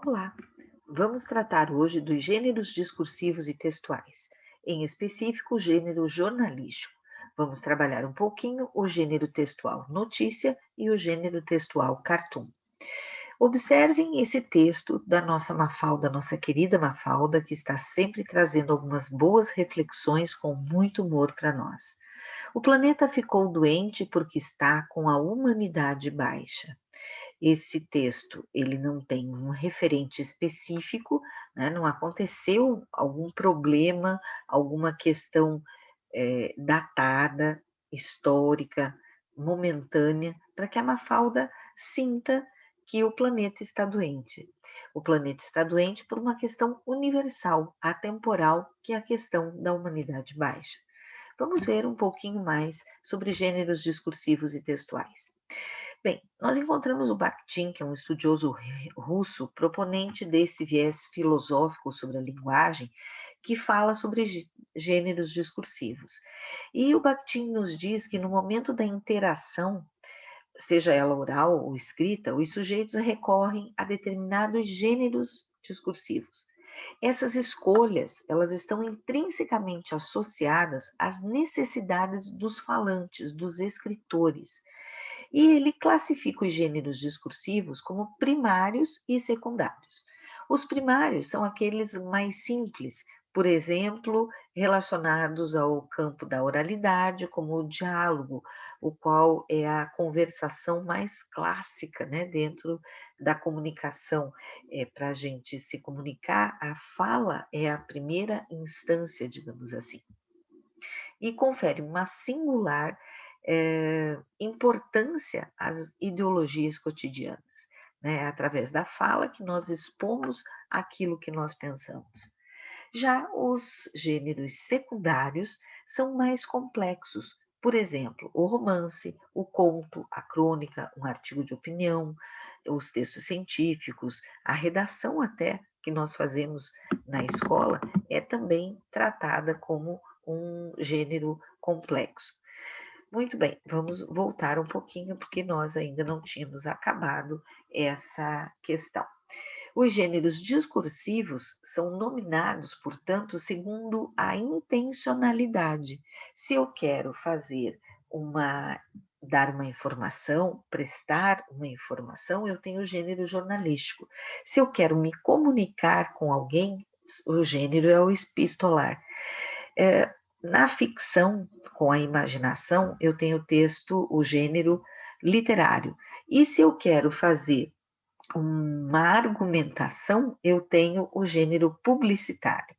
Olá, vamos tratar hoje dos gêneros discursivos e textuais, em específico o gênero jornalístico. Vamos trabalhar um pouquinho o gênero textual notícia e o gênero textual cartoon. Observem esse texto da nossa Mafalda, nossa querida Mafalda, que está sempre trazendo algumas boas reflexões com muito humor para nós. O planeta ficou doente porque está com a humanidade baixa. Esse texto, ele não tem um referente específico, né, não aconteceu algum problema, alguma questão, datada, histórica, momentânea, para que a Mafalda sinta que o planeta está doente. O planeta está doente por uma questão universal, atemporal, que é a questão da humanidade baixa. Vamos ver um pouquinho mais sobre gêneros discursivos e textuais. Bem, nós encontramos o Bakhtin, que é um estudioso russo, proponente desse viés filosófico sobre a linguagem, que fala sobre gêneros discursivos. E o Bakhtin nos diz que no momento da interação, seja ela oral ou escrita, os sujeitos recorrem a determinados gêneros discursivos. Essas escolhas, elas estão intrinsecamente associadas às necessidades dos falantes, dos escritores. E ele classifica os gêneros discursivos como primários e secundários. Os primários são aqueles mais simples, por exemplo, relacionados ao campo da oralidade, como o diálogo, o qual é a conversação mais clássica, né, dentro da comunicação. Para a gente se comunicar, a fala é a primeira instância, digamos assim, e confere uma singular importância às ideologias cotidianas, né? É através da fala que nós expomos aquilo que nós pensamos. Já os gêneros secundários são mais complexos. Por exemplo, o romance, o conto, a crônica, um artigo de opinião, os textos científicos, a redação até que nós fazemos na escola é também tratada como um gênero complexo. Muito bem, vamos voltar um pouquinho, porque nós ainda não tínhamos acabado essa questão. Os gêneros discursivos são nominados, portanto, segundo a intencionalidade. Se eu quero fazer dar uma informação, prestar uma informação, eu tenho o gênero jornalístico. Se eu quero me comunicar com alguém, o gênero é o epistolar. Na ficção, com a imaginação, eu tenho o texto, o gênero literário. E se eu quero fazer uma argumentação, eu tenho o gênero publicitário.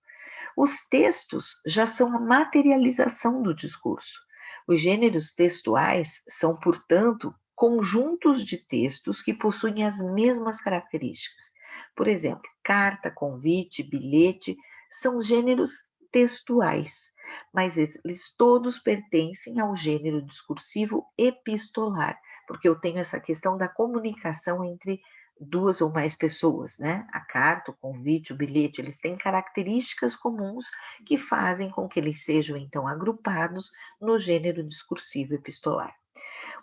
Os textos já são a materialização do discurso. Os gêneros textuais são, portanto, conjuntos de textos que possuem as mesmas características. Por exemplo, carta, convite, bilhete são gêneros textuais, mas eles todos pertencem ao gênero discursivo epistolar, porque eu tenho essa questão da comunicação entre duas ou mais pessoas, né? A carta, o convite, o bilhete, eles têm características comuns que fazem com que eles sejam então agrupados no gênero discursivo epistolar.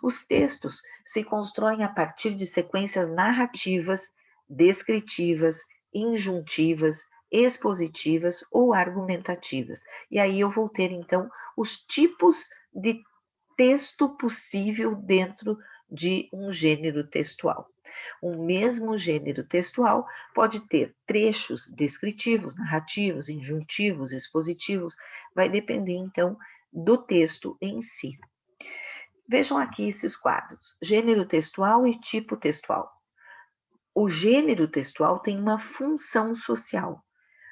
Os textos se constroem a partir de sequências narrativas, descritivas, injuntivas, expositivas ou argumentativas. E aí eu vou ter então os tipos de texto possível dentro de um gênero textual. O mesmo gênero textual pode ter trechos descritivos, narrativos, injuntivos, expositivos, vai depender então do texto em si. Vejam aqui esses quadros: gênero textual e tipo textual. O gênero textual tem uma função social.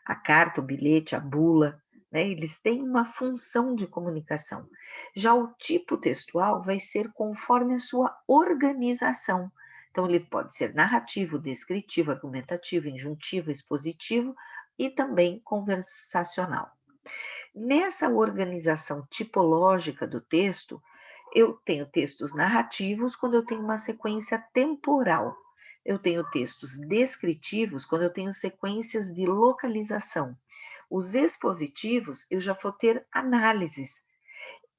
A carta, o bilhete, a bula, né, eles têm uma função de comunicação. Já o tipo textual vai ser conforme a sua organização. Então, ele pode ser narrativo, descritivo, argumentativo, injuntivo, expositivo e também conversacional. Nessa organização tipológica do texto, eu tenho textos narrativos quando eu tenho uma sequência temporal. Eu tenho textos descritivos quando eu tenho sequências de localização. Os expositivos, eu já vou ter análises.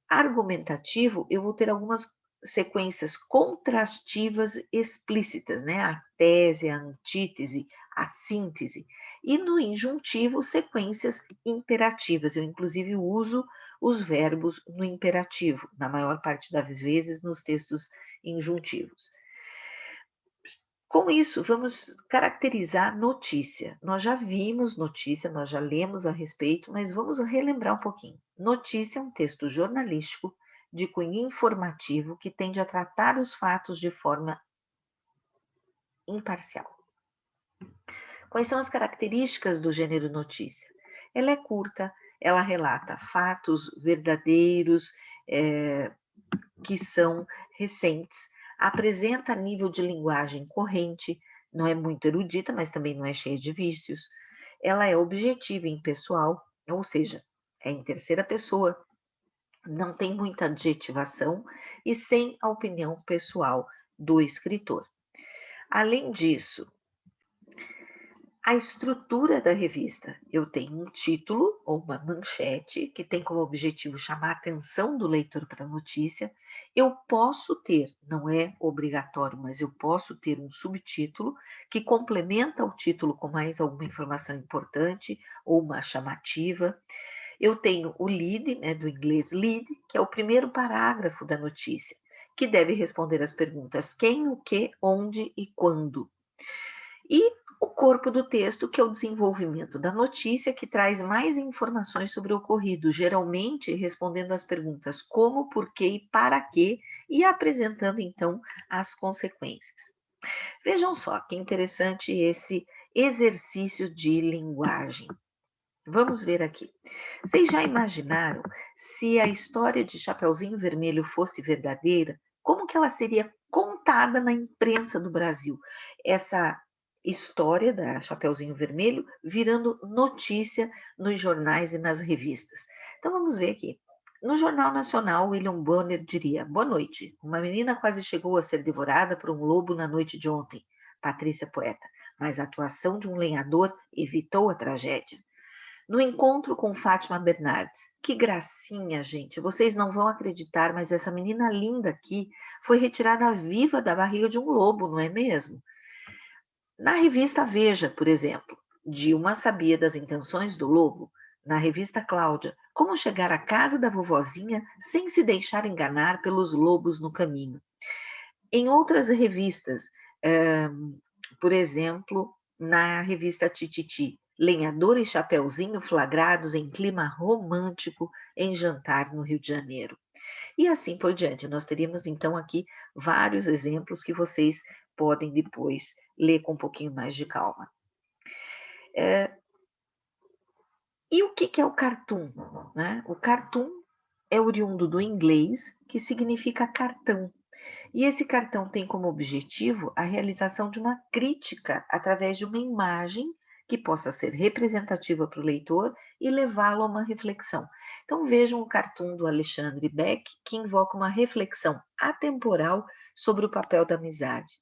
Argumentativo, eu vou ter algumas sequências contrastivas explícitas, né? A tese, a antítese, a síntese. E no injuntivo, sequências imperativas. Eu, inclusive, uso os verbos no imperativo, na maior parte das vezes, nos textos injuntivos. Com isso, vamos caracterizar notícia. Nós já vimos notícia, nós já lemos a respeito, mas vamos relembrar um pouquinho. Notícia é um texto jornalístico de cunho informativo que tende a tratar os fatos de forma imparcial. Quais são as características do gênero notícia? Ela é curta, ela relata fatos verdadeiros, que são recentes, apresenta nível de linguagem corrente, não é muito erudita, mas também não é cheia de vícios. Ela é objetiva e impessoal, ou seja, é em terceira pessoa, não tem muita adjetivação e sem a opinião pessoal do escritor. Além disso, a estrutura da revista. Eu tenho um título ou uma manchete que tem como objetivo chamar a atenção do leitor para a notícia. Eu posso ter, não é obrigatório, mas eu posso ter um subtítulo que complementa o título com mais alguma informação importante ou uma chamativa. Eu tenho o lead, né, do inglês lead, que é o primeiro parágrafo da notícia, que deve responder às perguntas quem, o que, onde e quando. E o corpo do texto, que é o desenvolvimento da notícia, que traz mais informações sobre o ocorrido, geralmente respondendo às perguntas como, por quê e para quê, e apresentando então as consequências. Vejam só que interessante esse exercício de linguagem. Vamos ver aqui. Vocês já imaginaram se a história de Chapeuzinho Vermelho fosse verdadeira? Como que ela seria contada na imprensa do Brasil? Essa história da Chapeuzinho Vermelho virando notícia nos jornais e nas revistas. Então vamos ver aqui. No Jornal Nacional, William Bonner diria: Boa noite. Uma menina quase chegou a ser devorada por um lobo na noite de ontem. Patrícia Poeta. Mas a atuação de um lenhador evitou a tragédia. No encontro com Fátima Bernardes. Que gracinha, gente. Vocês não vão acreditar, mas essa menina linda aqui foi retirada viva da barriga de um lobo, não é mesmo? Na revista Veja, por exemplo, Dilma sabia das intenções do lobo. Na revista Cláudia, como chegar à casa da vovozinha sem se deixar enganar pelos lobos no caminho. Em outras revistas, por exemplo, na revista Tititi, Lenhador e Chapeuzinho flagrados em clima romântico em jantar no Rio de Janeiro. E assim por diante. Nós teríamos então aqui vários exemplos que vocês podem depois ler com um pouquinho mais de calma. E o que é o cartoon? Né? O cartoon é oriundo do inglês, que significa cartão. E esse cartão tem como objetivo a realização de uma crítica através de uma imagem que possa ser representativa para o leitor e levá-lo a uma reflexão. Então vejam o cartoon do Alexandre Beck, que invoca uma reflexão atemporal sobre o papel da amizade.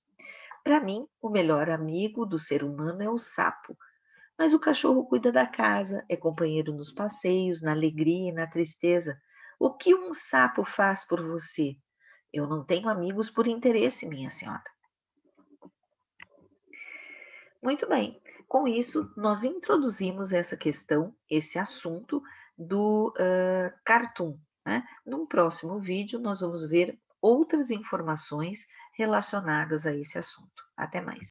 Para mim, o melhor amigo do ser humano é o sapo, mas o cachorro cuida da casa, é companheiro nos passeios, na alegria e na tristeza. O que um sapo faz por você? Eu não tenho amigos por interesse, minha senhora. Muito bem, com isso, nós introduzimos essa questão, esse assunto do cartoon. Né? Num próximo vídeo, nós vamos ver outras informações relacionadas a esse assunto. Até mais.